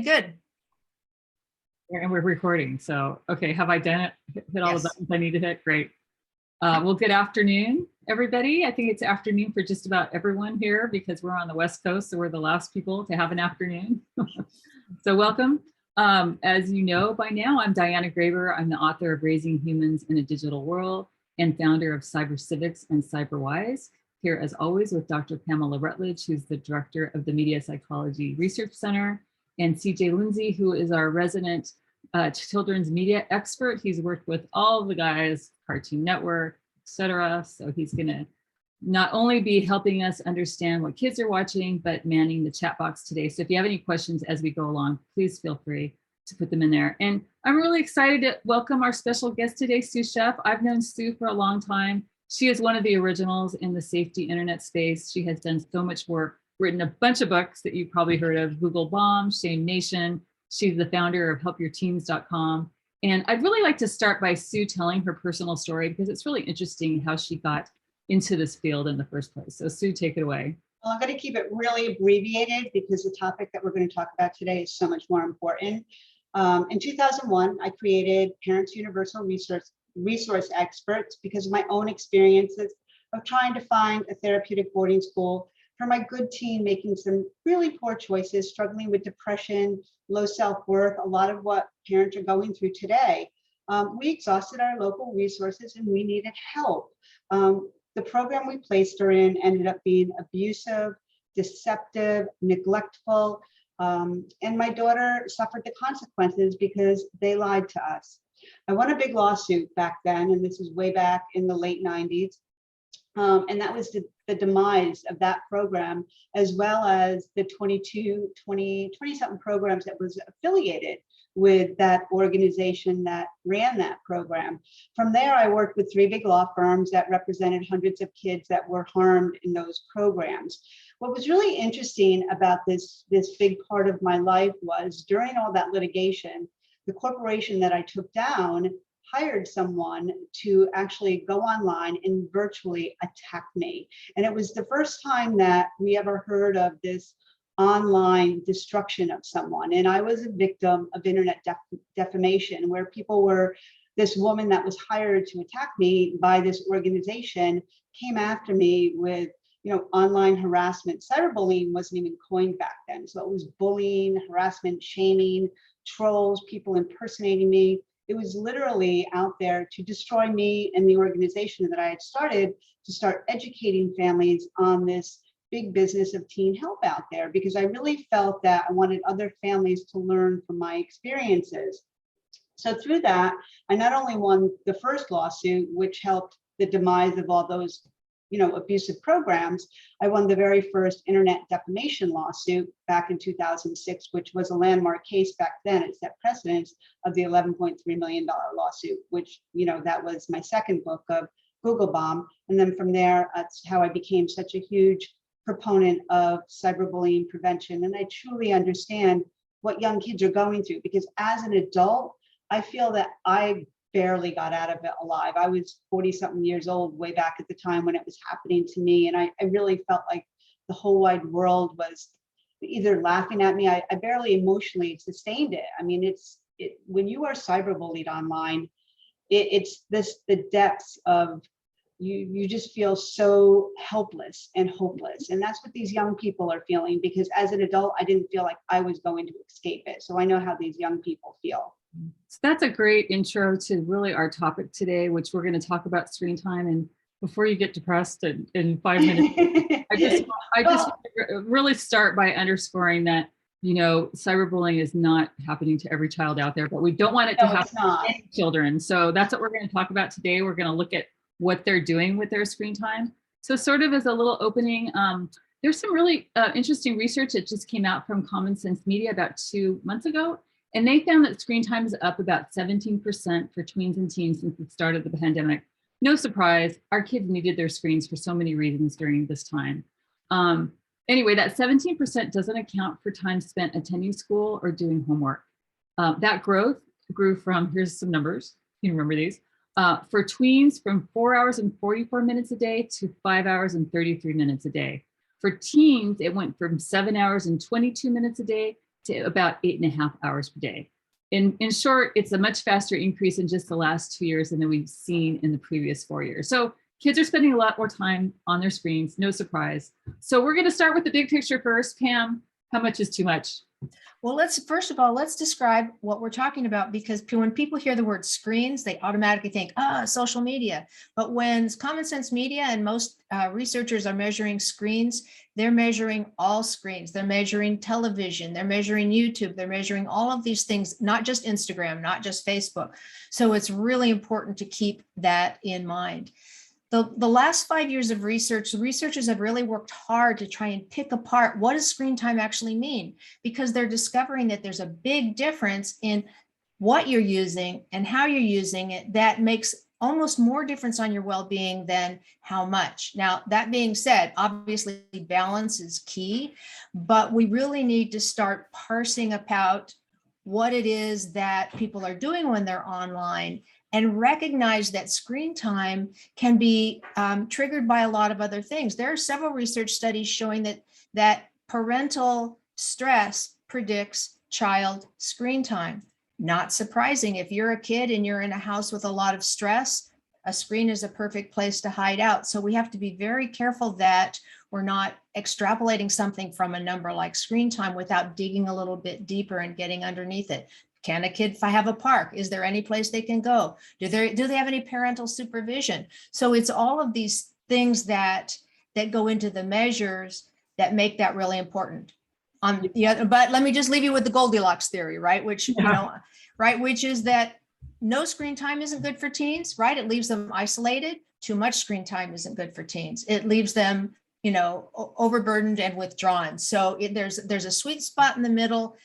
Good. And we're recording. So, okay, have I done it? Hit all the buttons I need to hit? Great. Well, good afternoon, everybody. I think it's afternoon for just about everyone here because we're on the West Coast, so we're the last people to have an afternoon. So welcome. As you know by now, I'm Diana Graber. I'm the author of Raising Humans in a Digital World and founder of Cyber Civics and Cyberwise. Here, as always, with Dr. Pamela Rutledge, who's the director of the Media Psychology Research Center, and CJ Lindsay, who is our resident children's media expert. He's worked with all the guys, Cartoon Network, etc. So he's gonna not only be helping us understand what kids are watching, but manning the chat box today. So if you have any questions as we go along, please feel free to put them in there. And I'm really excited to welcome our special guest today, Sue Scheff. I've known Sue for a long time. She is one of the originals in the safety internet space. She has done so much work, written a bunch of books that you've probably heard of: Google Bomb, Shame Nation. She's the founder of helpyourteens.com. And I'd really like to start by Sue telling her personal story because it's really interesting how she got into this field in the first place. So Sue, take it away. Well, I'm going to keep it really abbreviated because the topic that we're going to talk about today is so much more important. In 2001, I created Parents Universal Resource Experts because of my own experiences of trying to find a therapeutic boarding school for my good teen making some really poor choices, struggling with depression, low self-worth, a lot of what parents are going through today. We exhausted our local resources and we needed help. The program we placed her in ended up being abusive, deceptive, neglectful, and my daughter suffered the consequences because they lied to us. I won a big lawsuit back then, and this was way back in the late 90s. And that was the demise of that program, as well as the 20-something programs that was affiliated with that organization that ran that program. From there, I worked with 3 big law firms that represented hundreds of kids that were harmed in those programs. What was really interesting about this big part of my life was during all that litigation, the corporation that I took down hired someone to actually go online and virtually attack me. And it was the first time that we ever heard of this online destruction of someone. And I was a victim of internet defamation, where people were, this woman that was hired to attack me by this organization came after me with, online harassment. Cyberbullying wasn't even coined back then. So it was bullying, harassment, shaming, trolls, people impersonating me. It was literally out there to destroy me and the organization that I had started to start educating families on this big business of teen help out there, because I really felt that I wanted other families to learn from my experiences. So through that, I not only won the first lawsuit, which helped the demise of all those abusive programs, I won the very first internet defamation lawsuit back in 2006, which was a landmark case back then. It set precedence of the $11.3 million lawsuit, which, that was my second book of Google Bomb. And then from there, that's how I became such a huge proponent of cyberbullying prevention. And I truly understand what young kids are going through, because as an adult, I feel that I barely got out of it alive. I was 40-something years old way back at the time when it was happening to me. And I really felt like the whole wide world was either laughing at me. I barely emotionally sustained it. I mean, when you are cyberbullied online, it's the depths of, you just feel so helpless and hopeless. And that's what these young people are feeling, because as an adult, I didn't feel like I was going to escape it. So I know how these young people feel. So that's a great intro to really our topic today, which we're going to talk about screen time. And before you get depressed in 5 minutes, I just really start by underscoring that, cyberbullying is not happening to every child out there, but we don't want it to happen to any children. So that's what we're going to talk about today. We're going to look at what they're doing with their screen time. So sort of as a little opening, there's some really interesting research that just came out from Common Sense Media about 2 months ago. And they found that screen time is up about 17% for tweens and teens since the start of the pandemic. No surprise, our kids needed their screens for so many reasons during this time. Anyway, that 17% doesn't account for time spent attending school or doing homework. That growth grew from, here's some numbers, you can remember these, for tweens from 4 hours and 44 minutes a day to 5 hours and 33 minutes a day. For teens, it went from 7 hours and 22 minutes a day to about 8.5 hours per day. In short, it's a much faster increase in just the last 2 years than we've seen in the previous 4 years. So kids are spending a lot more time on their screens, no surprise. So we're going to start with the big picture first. Pam, how much is too much? Well, first of all, let's describe what we're talking about, because when people hear the word screens, they automatically think, social media. But when Common Sense Media and most researchers are measuring screens, they're measuring all screens. They're measuring television, they're measuring YouTube, they're measuring all of these things, not just Instagram, not just Facebook. So it's really important to keep that in mind. The last 5 years of research, the researchers have really worked hard to try and pick apart what does screen time actually mean, because they're discovering that there's a big difference in what you're using and how you're using it that makes almost more difference on your well-being than how much. Now, that being said, obviously balance is key, but we really need to start parsing about what it is that people are doing when they're online, and recognize that screen time can be triggered by a lot of other things. There are several research studies showing that parental stress predicts child screen time. Not surprising, if you're a kid and you're in a house with a lot of stress, a screen is a perfect place to hide out. So we have to be very careful that we're not extrapolating something from a number like screen time without digging a little bit deeper and getting underneath it. Can a kid have a park? Is there any place they can go? Do they have any parental supervision? So it's all of these things that go into the measures that make that really important. But let me just leave you with the Goldilocks theory, right? Which which is that no screen time isn't good for teens, right? It leaves them isolated. Too much screen time isn't good for teens. It leaves them, overburdened and withdrawn. So there's a sweet spot in the middle,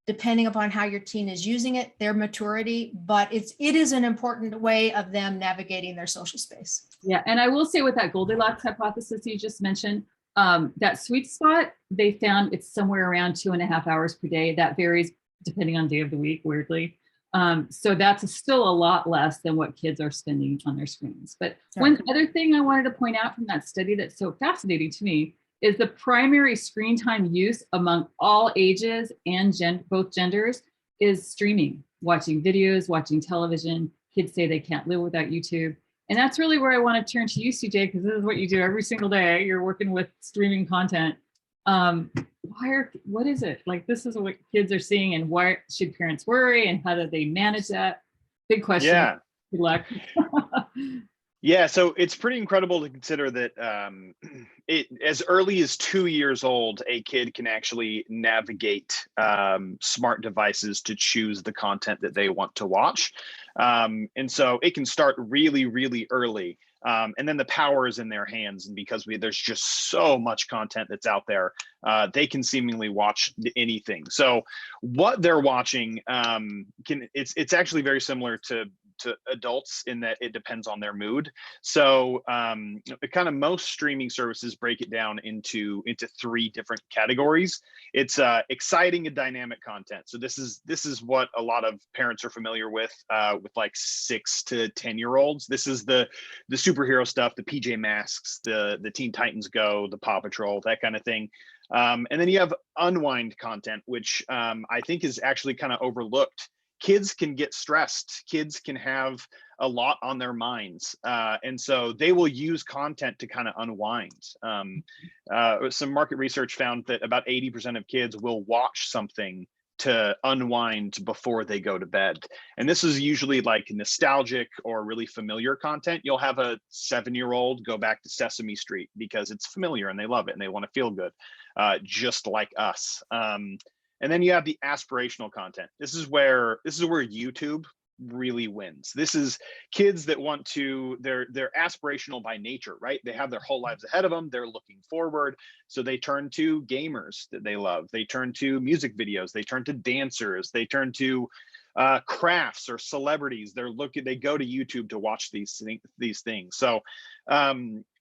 depending upon how your teen is using it, their maturity, but it is an important way of them navigating their social space. Yeah, and I will say with that Goldilocks hypothesis you just mentioned, that sweet spot, they found it's somewhere around 2.5 hours per day. That varies depending on day of the week, weirdly. So that's still a lot less than what kids are spending on their screens. But one other thing I wanted to point out from that study that's so fascinating to me is the primary screen time use among all ages and both genders is streaming, watching videos, watching television. Kids say they can't live without YouTube. And that's really where I want to turn to you, CJ, because this is what you do every single day. You're working with streaming content. What is it? Like, this is what kids are seeing, and why should parents worry, and how do they manage that? Big question. Yeah. Good luck. Yeah, so it's pretty incredible to consider that as early as 2 years old, a kid can actually navigate smart devices to choose the content that they want to watch. And so it can start really, really early. And then the power is in their hands. And because there's just so much content that's out there, they can seemingly watch anything. So what they're watching, it's actually very similar to adults in that it depends on their mood. So kind of most streaming services break it down into 3 different categories. It's exciting and dynamic content. So this is what a lot of parents are familiar with like 6 to 10-year-olds. This is the superhero stuff, the PJ Masks, the Teen Titans Go, the Paw Patrol, that kind of thing. And then you have unwind content, which I think is actually kind of overlooked. Kids can get stressed. Kids can have a lot on their minds. And so they will use content to kind of unwind. Some market research found that about 80% of kids will watch something to unwind before they go to bed. And this is usually like nostalgic or really familiar content. You'll have a 7-year-old go back to Sesame Street because it's familiar and they love it and they want to feel good, just like us. And then you have the aspirational content. This is where YouTube really wins. This is kids that want to, they're aspirational by nature, right? They have their whole lives ahead of them. They're looking forward. So they turn to gamers that they love. They turn to music videos. They turn to dancers. They turn to crafts or celebrities. They go to YouTube to watch these things. So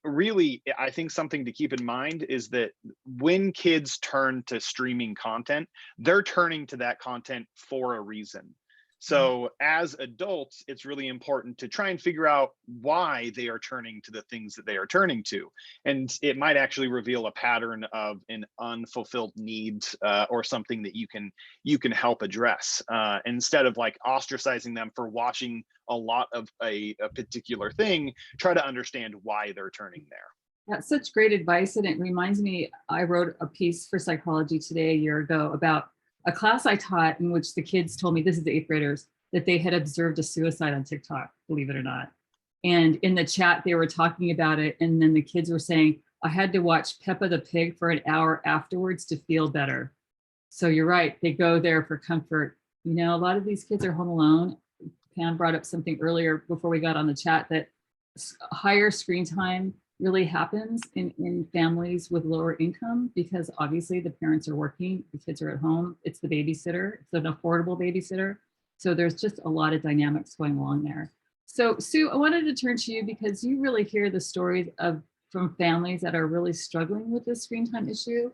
really, I think something to keep in mind is that when kids turn to streaming content, they're turning to that content for a reason. So as adults, it's really important to try and figure out why they are turning to the things that they are turning to. And it might actually reveal a pattern of an unfulfilled need, or something that you can help address, instead of like ostracizing them for watching a lot of a particular thing. Try to understand why they're turning there. That's such great advice. And it reminds me, I wrote a piece for Psychology Today a year ago about a class I taught in which the kids told me, this is the 8th graders, that they had observed a suicide on TikTok, believe it or not. And in the chat, they were talking about it. And then the kids were saying, I had to watch Peppa the Pig for an hour afterwards to feel better. So you're right, they go there for comfort. You know, a lot of these kids are home alone. Pam brought up something earlier before we got on the chat that higher screen time really happens in families with lower income, because obviously the parents are working, the kids are at home, it's the babysitter, it's an affordable babysitter. So there's just a lot of dynamics going on there. So Sue, I wanted to turn to you because you really hear the stories from families that are really struggling with this screen time issue.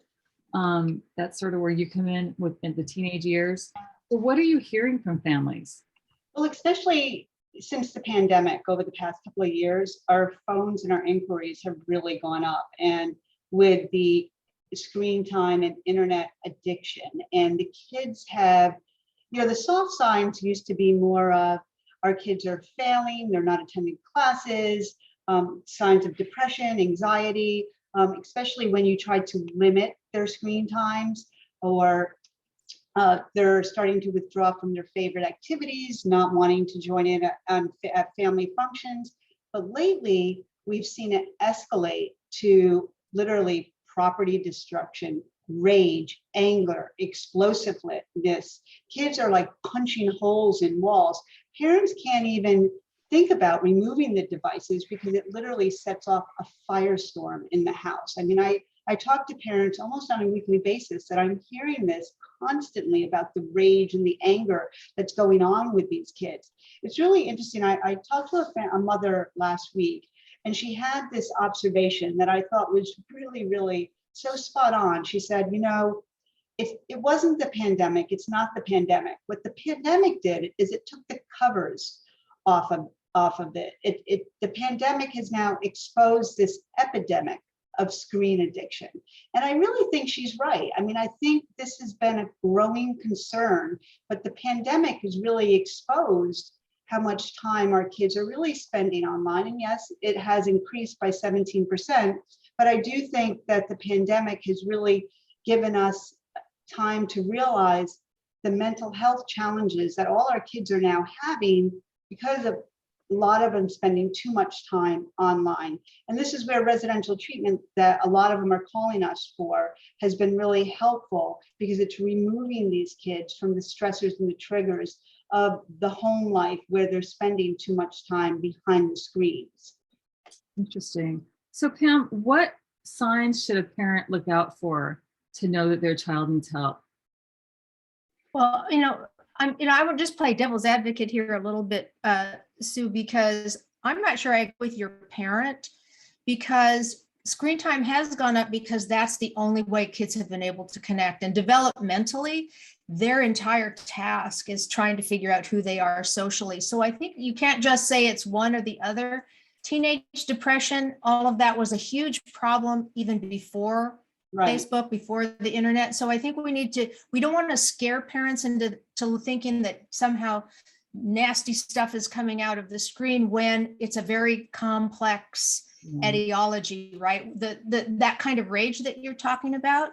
That's sort of where you come in in the teenage years. So what are you hearing from families? Well, especially since the pandemic over the past couple of years, our phones and our inquiries have really gone up. And with the screen time and internet addiction, and the kids have, you know, the soft signs used to be more of our kids are failing, they're not attending classes, signs of depression, anxiety, especially when you try to limit their screen times, or they're starting to withdraw from their favorite activities, not wanting to join in at family functions. But lately, we've seen it escalate to literally property destruction, rage, anger, explosiveness. Kids are like punching holes in walls. Parents can't even think about removing the devices because it literally sets off a firestorm in the house. I mean, I talk to parents almost on a weekly basis that I'm hearing this constantly about the rage and the anger that's going on with these kids. It's really interesting. I talked to a mother last week, and she had this observation that I thought was really, really so spot on. She said, you know, it wasn't the pandemic. It's not the pandemic. What the pandemic did is it took the covers off of it. The pandemic has now exposed this epidemic of screen addiction. And I really think she's right. I mean, I think this has been a growing concern, but the pandemic has really exposed how much time our kids are really spending online. And yes, it has increased by 17%, but I do think that the pandemic has really given us time to realize the mental health challenges that all our kids are now having because of a lot of them spending too much time online. And this is where residential treatment that a lot of them are calling us for has been really helpful, because it's removing these kids from the stressors and the triggers of the home life where they're spending too much time behind the screens. Interesting. So Pam, what signs should a parent look out for to know that their child needs help? Well, I would just play devil's advocate here a little bit, Sue, because I'm not sure I agree with your parent, because screen time has gone up because that's the only way kids have been able to connect and developmentally. Their entire task is trying to figure out who they are socially. So I think you can't just say it's one or the other. Teenage depression, all of that was a huge problem even before Facebook, before the internet. So I think we don't want to scare parents into thinking that somehow nasty stuff is coming out of the screen when it's a very complex etiology, right? That kind of rage that you're talking about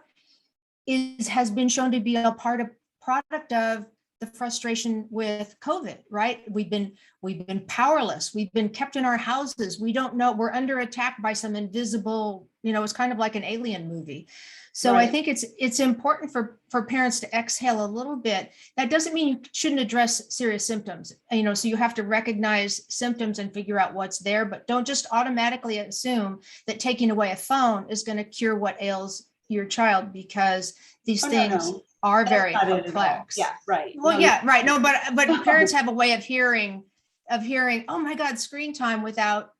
has been shown to be a product of the frustration with COVID, right? We've been powerless. We've been kept in our houses. We don't know, we're under attack by some invisible, it's kind of like an alien movie. So I think it's important for parents to exhale a little bit. That doesn't mean you shouldn't address serious symptoms, so you have to recognize symptoms and figure out what's there, but don't just automatically assume that taking away a phone is going to cure what ails your child, because these things are very complex. Yeah, right. Well, right. No, but parents have a way of hearing, oh my God, screen time without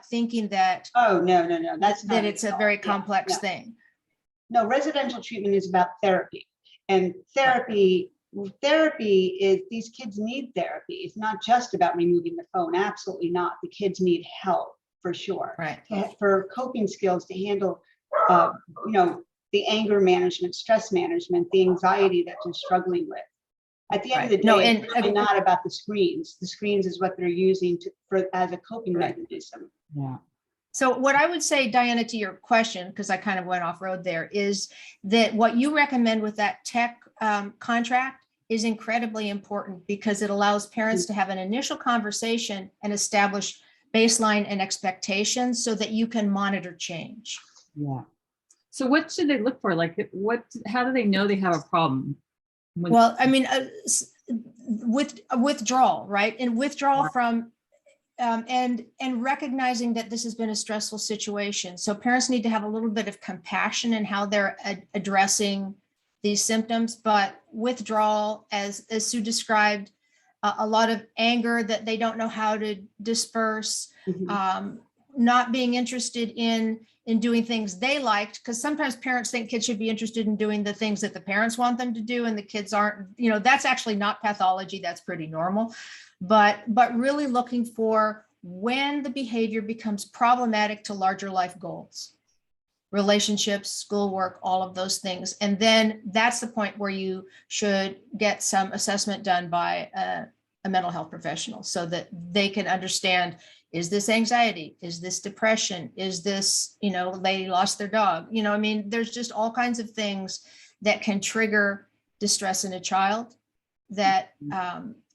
thinking that. Oh, no. That's not that it's a very complex thing. No, residential treatment is about therapy, and therapy therapy is, these kids need therapy. It's not just about removing the phone. Absolutely not. The kids need help for sure. Right. For coping skills to handle, you know, the anger management, stress management, the anxiety that they're struggling with. At the end of the day, No, it's really not about the screens. The screens is what they're using as a coping Right. mechanism. Yeah. So what I would say, Diana, to your question, because I kind of went off road there, is that what you recommend with that tech contract is incredibly important because it allows parents to have an initial conversation and establish baseline and expectations so that you can monitor change. Yeah. So what should they look for? Like, how do they know they have a problem? Well, I mean, withdrawal, right? And withdrawal from and recognizing that this has been a stressful situation. So parents need to have a little bit of compassion in how they're addressing these symptoms, but withdrawal, as Sue described, a lot of anger that they don't know how to disperse, not being interested in doing things they liked, because sometimes parents think kids should be interested in doing the things that the parents want them to do and the kids aren't, you know, that's actually not pathology, that's pretty normal. But really looking for when the behavior becomes problematic to larger life goals, relationships, schoolwork, all of those things. And then that's the point where you should get some assessment done by a mental health professional so that they can understand, is this anxiety? Is this depression? Is this, you know, they lost their dog? You know, I mean, there's just all kinds of things that can trigger distress in a child that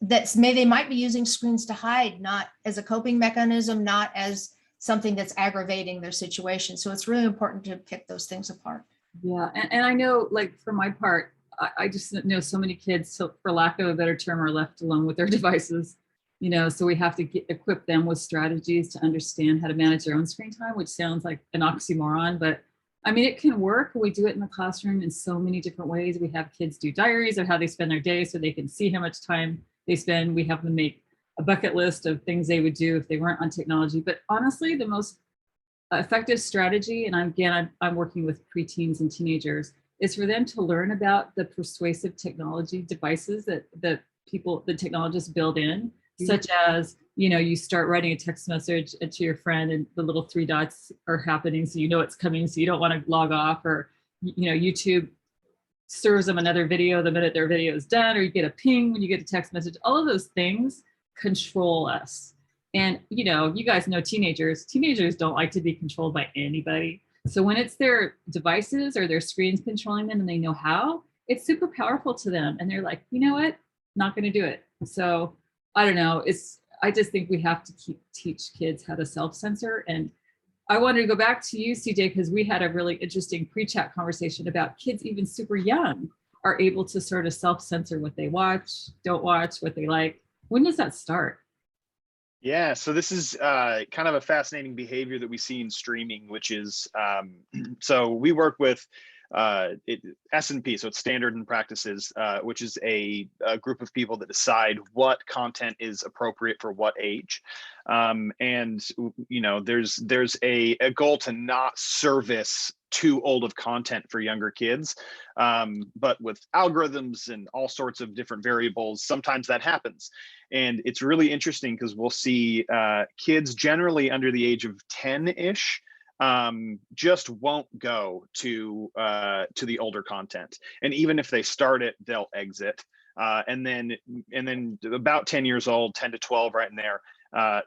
they might be using screens to hide, not as a coping mechanism, not as something that's aggravating their situation. So it's really important to pick those things apart. Yeah, and I know, like, for my part, I just know so many kids, so for lack of a better term, are left alone with their devices, you know, so we have to equip them with strategies to understand how to manage their own screen time, which sounds like an oxymoron, but I mean, it can work. We do it in the classroom in so many different ways. We have kids do diaries of how they spend their day so they can see how much time they spend. We have them make a bucket list of things they would do if they weren't on technology. But honestly, the most effective strategy, and I'm working with preteens and teenagers, is for them to learn about the persuasive technology devices that the technologists build in, such as, you know, you start writing a text message to your friend and the little 3 dots are happening, so you know it's coming, so you don't want to log off, or, you know, YouTube serves them another video the minute their video is done, or you get a ping when you get a text message. All of those things control us. And, you know, you guys know teenagers don't like to be controlled by anybody. So when it's their devices or their screens controlling them and they know how, it's super powerful to them. And they're like, you know what, not going to do it. So I don't know. I just think we have to teach kids how to self-censor. And I wanted to go back to you, CJ, because we had a really interesting pre-chat conversation about kids even super young are able to sort of self-censor what they watch, don't watch, what they like. When does that start? Yeah, so this is kind of a fascinating behavior that we see in streaming, which is, so we work with S&P, so it's Standard and Practices, which is a group of people that decide what content is appropriate for what age. And, you know, there's a goal to not service too old of content for younger kids. But with algorithms and all sorts of different variables, sometimes that happens. And it's really interesting because we'll see kids generally under the age of 10-ish just won't go to the older content. And even if they start it, they'll exit. And then about 10 years old, 10 to 12, right in there,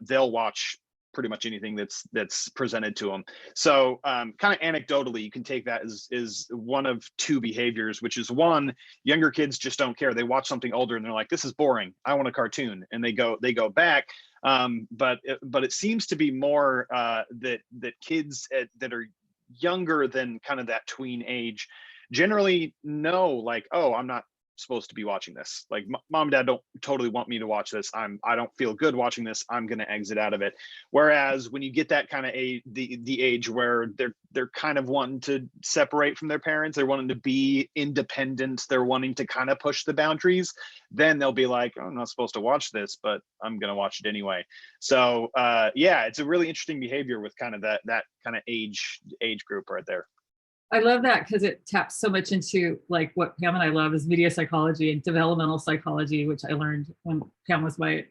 they'll watch pretty much anything that's presented to them. So kind of anecdotally, you can take that as one of two behaviors, which is one, younger kids just don't care. They watch something older and they're like, this is boring, I want a cartoon, and they go back. But it seems to be more that kids that are younger than kind of that tween age generally know, like, oh, I'm not supposed to be watching this. Like, mom and dad don't totally want me to watch this. I don't feel good watching this. I'm going to exit out of it. Whereas when you get that kind of the age where they're kind of wanting to separate from their parents, they're wanting to be independent, they're wanting to kind of push the boundaries, then they'll be like, oh, I'm not supposed to watch this, but I'm going to watch it anyway. So yeah, it's a really interesting behavior with kind of that kind of age group right there. I love that because it taps so much into like what Pam and I love is media psychology and developmental psychology, which I learned when Pam was my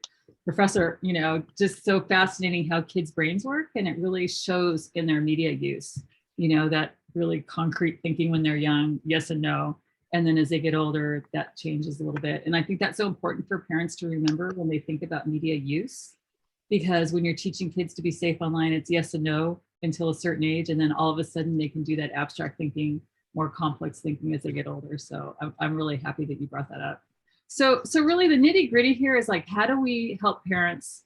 professor, you know, just so fascinating how kids' brains work. And it really shows in their media use, you know, that really concrete thinking when they're young, yes and no. And then as they get older, that changes a little bit. And I think that's so important for parents to remember when they think about media use, because when you're teaching kids to be safe online, it's yes and no until a certain age. And then all of a sudden they can do that abstract thinking, more complex thinking as they get older. So I'm really happy that you brought that up. So really the nitty gritty here is like, how do we help parents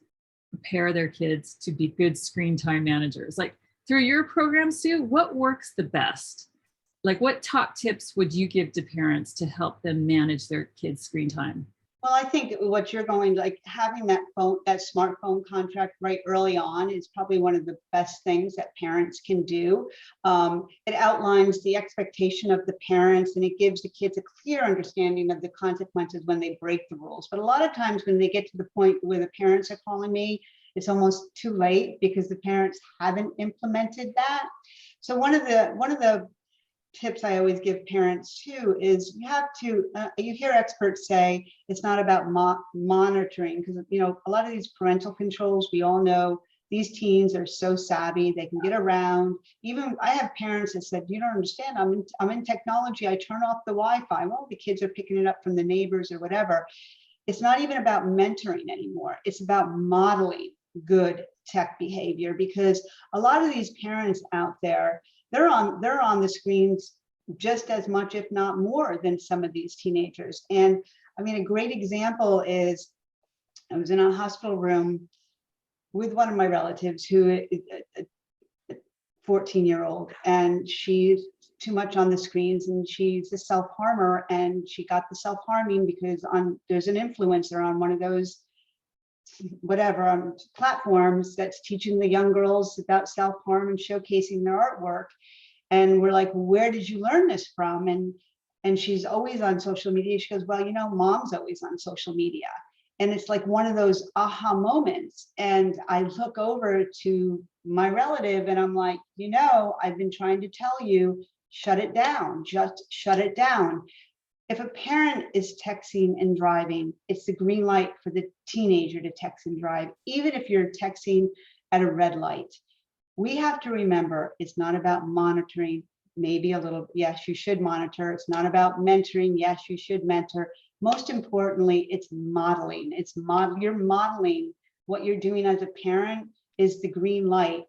prepare their kids to be good screen time managers? Like through your program, Sue, what works the best? Like what top tips would you give to parents to help them manage their kids' screen time? Well, I think what you're going, like having that phone, that smartphone contract right early on is probably one of the best things that parents can do. It outlines the expectation of the parents and it gives the kids a clear understanding of the consequences when they break the rules. But a lot of times when they get to the point where the parents are calling me, it's almost too late because the parents haven't implemented that. So one of the tips I always give parents too is you have to, you hear experts say it's not about monitoring because, you know, a lot of these parental controls, we all know these teens are so savvy, they can get around. Even I have parents that said, you don't understand, I'm in technology, I turn off the Wi-Fi. Well, the kids are picking it up from the neighbors or whatever. It's not even about mentoring anymore. It's about modeling good tech behavior because a lot of these parents out there, they're on the screens just as much, if not more, than some of these teenagers. And I mean, a great example is I was in a hospital room with one of my relatives who is a 14-year-old, and she's too much on the screens and she's a self-harmer, and she got the self-harming because there's an influencer on one of those whatever platforms that's teaching the young girls about self-harm and showcasing their artwork. And we're like, where did you learn this from? And she's always on social media. She goes, well, you know, mom's always on social media. And it's like one of those aha moments. And I look over to my relative and I'm like, you know, I've been trying to tell you, shut it down, just shut it down. If a parent is texting and driving, it's the green light for the teenager to text and drive, even if you're texting at a red light. We have to remember it's not about monitoring, maybe a little, yes, you should monitor. It's not about mentoring, yes, you should mentor. Most importantly, it's modeling. You're modeling what you're doing as a parent is the green light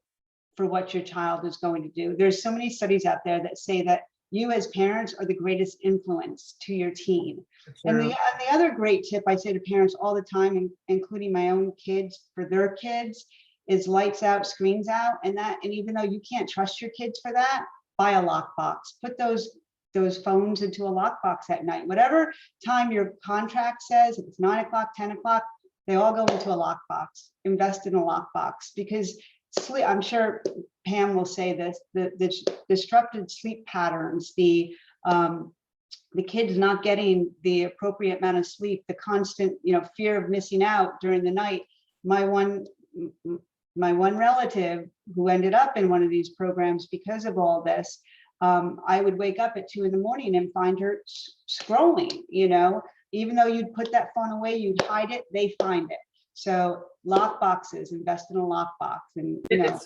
for what your child is going to do. There's so many studies out there that say that you as parents are the greatest influence to your teen. Sure. And the other great tip I say to parents all the time, including my own kids for their kids, is lights out, screens out, and even though you can't trust your kids for that, buy a lockbox. Put those phones into a lockbox at night. Whatever time your contract says, if it's 9 o'clock, 10 o'clock, they all go into a lockbox. Invest in a lockbox because sleep, I'm sure Pam will say this, the disrupted sleep patterns, the kids not getting the appropriate amount of sleep, the constant, you know, fear of missing out during the night. My one relative who ended up in one of these programs because of all this, I would wake up at 2 in the morning and find her scrolling, you know, even though you'd put that phone away, you'd hide it, they find it. So lock boxes, invest in a lockbox. And you know.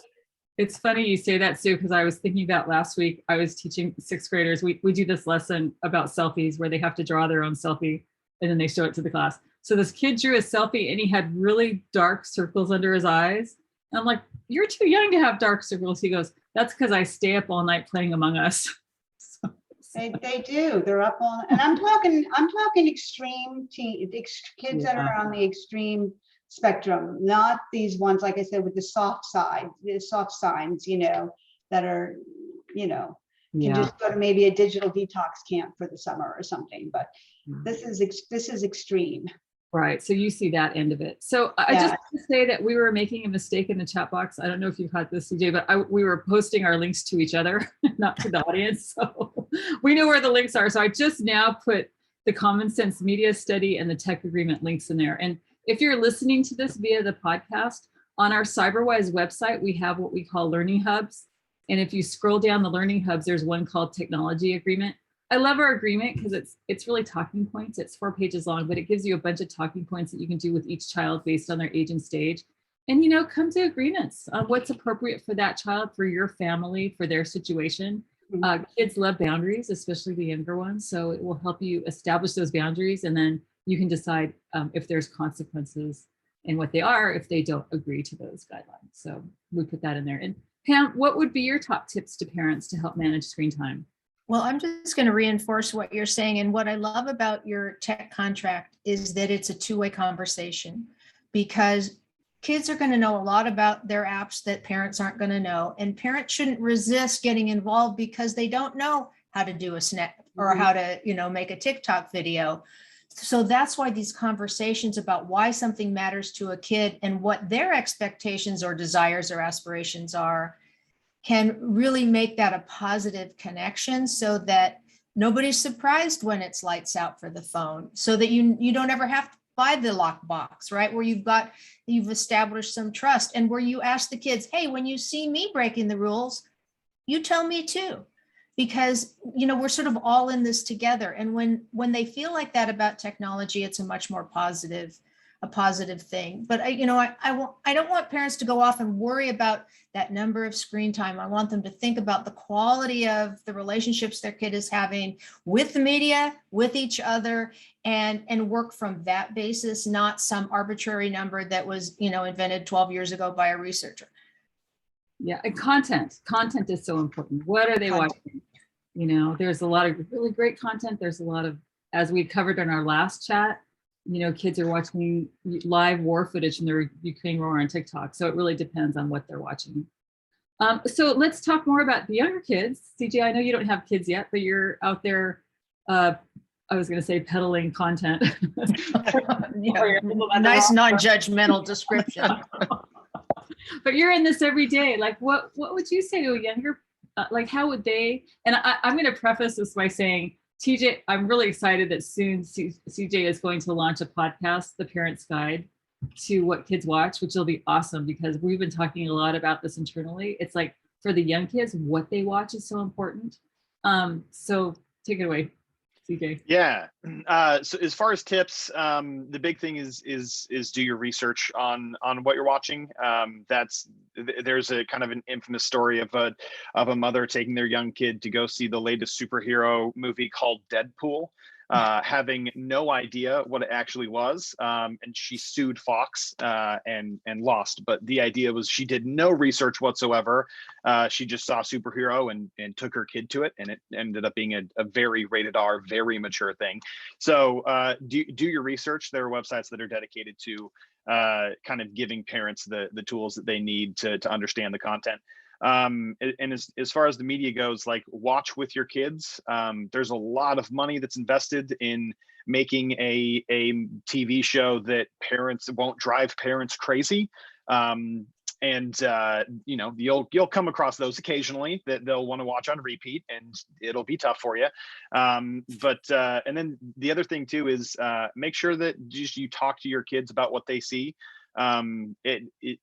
It's funny you say that, Sue, because I was thinking about last week, I was teaching 6th graders. We do this lesson about selfies where they have to draw their own selfie and then they show it to the class. So this kid drew a selfie and he had really dark circles under his eyes. And I'm like, you're too young to have dark circles. He goes, that's because I stay up all night playing Among Us. They do. They're up all, and I'm talking extreme kids that are on the extreme spectrum, not these ones, like I said, with the soft signs, you know, that are, you know, can just go to maybe a digital detox camp for the summer or something. But this is extreme. Right. So you see that end of it. So I just want to say that we were making a mistake in the chat box. I don't know if you've had this, CJ, but we were posting our links to each other, not to the audience. So we know where the links are. So I just now put the Common Sense Media Study and the Tech Agreement links in there. And if you're listening to this via the podcast, on our Cyberwise website, we have what we call learning hubs. And if you scroll down the learning hubs, there's one called technology agreement. I love our agreement because it's really talking points. It's 4 pages long, but it gives you a bunch of talking points that you can do with each child based on their age and stage. And, you know, come to agreements on what's appropriate for that child, for your family, for their situation. Kids love boundaries, especially the younger ones. So it will help you establish those boundaries, and then you can decide if there's consequences and what they are if they don't agree to those guidelines. So we put that in there. And Pam, what would be your top tips to parents to help manage screen time? Well, I'm just going to reinforce what you're saying. And what I love about your tech contract is that it's a two-way conversation, because kids are going to know a lot about their apps that parents aren't going to know. And parents shouldn't resist getting involved because they don't know how to do a snap or how to, you know, make a TikTok video. So that's why these conversations about why something matters to a kid and what their expectations or desires or aspirations are can really make that a positive connection, so that nobody's surprised when it's lights out for the phone, so that you don't ever have to buy the lock box, right? Where you've established some trust, and where you ask the kids, hey, when you see me breaking the rules, you tell me too, because, you know, we're sort of all in this together. And when they feel like that about technology, it's a much more positive thing. But I don't want parents to go off and worry about that number of screen time. I want them to think about the quality of the relationships their kid is having with the media, with each other, and work from that basis, not some arbitrary number that was, you know, invented 12 years ago by a researcher. Yeah, and content is so important. What are they watching? You know, there's a lot of really great content. There's a lot of, as we covered in our last chat, you know, kids are watching live war footage from the Ukraine war on TikTok. So it really depends on what they're watching. So let's talk more about the younger kids. CJ, I know you don't have kids yet, but you're out there, I was going to say peddling content. Yeah, nice non-judgmental description. But you're in this every day. Like, what would you say to a younger, like, how would they, and I'm going to preface this by saying, TJ, I'm really excited that soon CJ is going to launch a podcast, The Parent's Guide to What Kids Watch, which will be awesome, because we've been talking a lot about this internally. It's like, for the young kids, what they watch is so important. So take it away, CJ. Yeah. So as far as tips, the big thing is do your research on what you're watching. There's a kind of an infamous story of a mother taking their young kid to go see the latest superhero movie called Deadpool, having no idea what it actually was, and she sued Fox and lost. But the idea was she did no research whatsoever. She just saw superhero and took her kid to it, and it ended up being a very rated R, very mature thing. So do your research. There are websites that are dedicated to kind of giving parents the tools that they need to understand the content. And as far as the media goes, like, watch with your kids. There's a lot of money that's invested in making a TV show that won't drive parents crazy. And you know, you'll come across those occasionally that they'll want to watch on repeat, and it'll be tough for you. But and then the other thing too is make sure that you talk to your kids about what they see.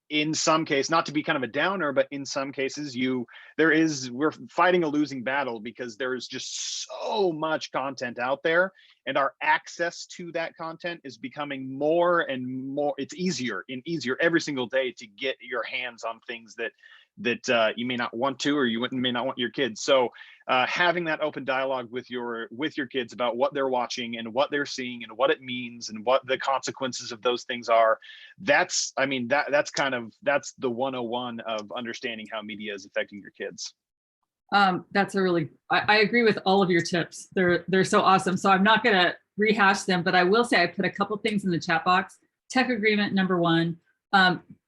In some case, not to be kind of a downer, but in some cases we're fighting a losing battle, because there is just so much content out there, and our access to that content is becoming more and more, it's easier every single day to get your hands on things that you may not want to, or you may not want your kids. So having that open dialogue with your kids about what they're watching and what they're seeing and what it means and what the consequences of those things are, that's the 101 of understanding how media is affecting your kids. That's I agree with all of your tips. They're so awesome. So I'm not going to rehash them, but I will say I put a couple things in the chat box. Tech agreement, number one.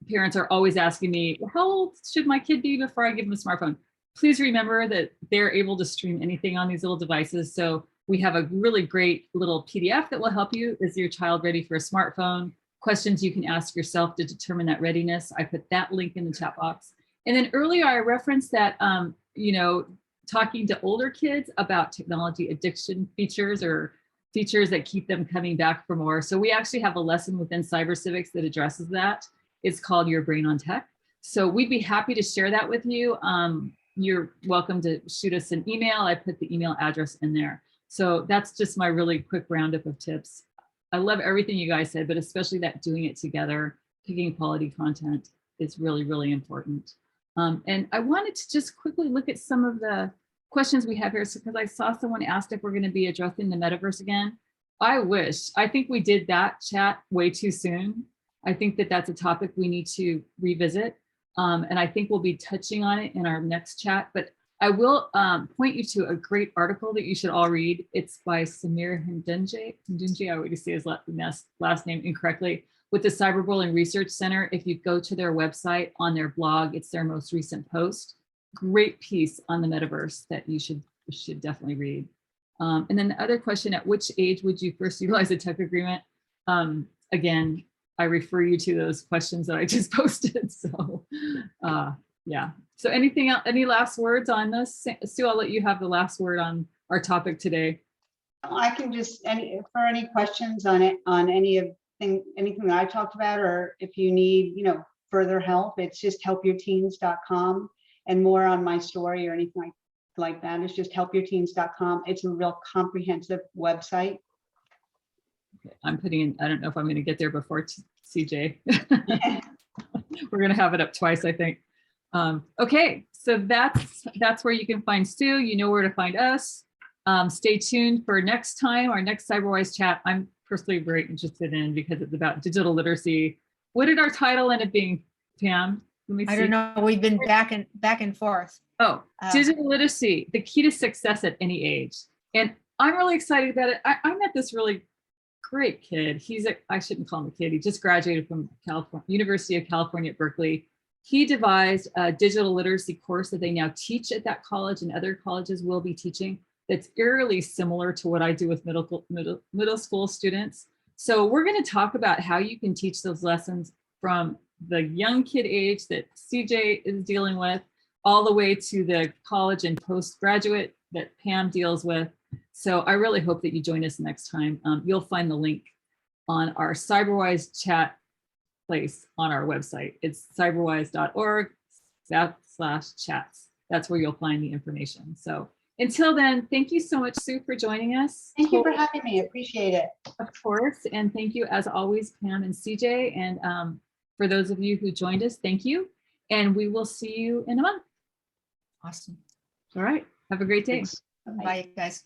Parents are always asking me, how old should my kid be before I give them a smartphone? Please remember that they're able to stream anything on these little devices. So we have a really great little PDF that will help you. Is your child ready for a smartphone? Questions you can ask yourself to determine that readiness. I put that link in the chat box. And then earlier I referenced that, you know, talking to older kids about technology addiction features, or features that keep them coming back for more. So we actually have a lesson within Cyber Civics that addresses that. It's called Your Brain on Tech. So we'd be happy to share that with you. you're welcome to shoot us an email. I put the email address in there. So that's just my really quick roundup of tips. I love everything you guys said, but especially that doing it together, picking quality content is really, really important. And I wanted to just quickly look at some of the questions we have here. So, because I saw someone asked if we're going to be addressing the metaverse again. I wish. I think we did that chat way too soon. I think that that's a topic we need to revisit. And I think we'll be touching on it in our next chat. But I will point you to a great article that you should all read. It's by Samir Hindunji. I always say his last name incorrectly, with the Cyberbullying Research Center. If you go to their website, on their blog, it's their most recent post. Great piece on the metaverse that you should definitely read. And then the other question, at which age would you first utilize a tech agreement? Again, I refer you to those questions that I just posted. So yeah. So anything else, any last words on this? Sue, I'll let you have the last word on our topic today. I can just, for any questions on it, on anything that I talked about, or if you need, further help, it's just helpyourteens.com, and more on my story or anything like that. It's just helpyourteens.com. It's a real comprehensive website. Okay, I'm putting in, I don't know if I'm going to get there before CJ. We're going to have it up twice, I think. Okay, so that's where you can find Sue. You know where to find us. Stay tuned for next time, our next Cyberwise chat. I'm personally very interested in, because it's about digital literacy. What did our title end up being, Pam? Let me see. I don't know. We've been back and forth. Oh, digital literacy, the key to success at any age. And I'm really excited about it. I met this really great kid. I shouldn't call him a kid. He just graduated from University of California at Berkeley. He devised a digital literacy course that they now teach at that college, and other colleges will be teaching, that's eerily similar to what I do with middle school students. So we're going to talk about how you can teach those lessons from the young kid age that CJ is dealing with, all the way to the college and postgraduate that Pam deals with. So I really hope that you join us next time. You'll find the link on our Cyberwise chat place on our website. It's cyberwise.org/chats. That's where you'll find the information. So until then, thank you so much, Sue, for joining us. Thank you for having me. Appreciate it. Of course. And thank you, as always, Pam and CJ. And for those of you who joined us, thank you. And we will see you in a month. Awesome. All right. Have a great day. Thanks. Bye, guys.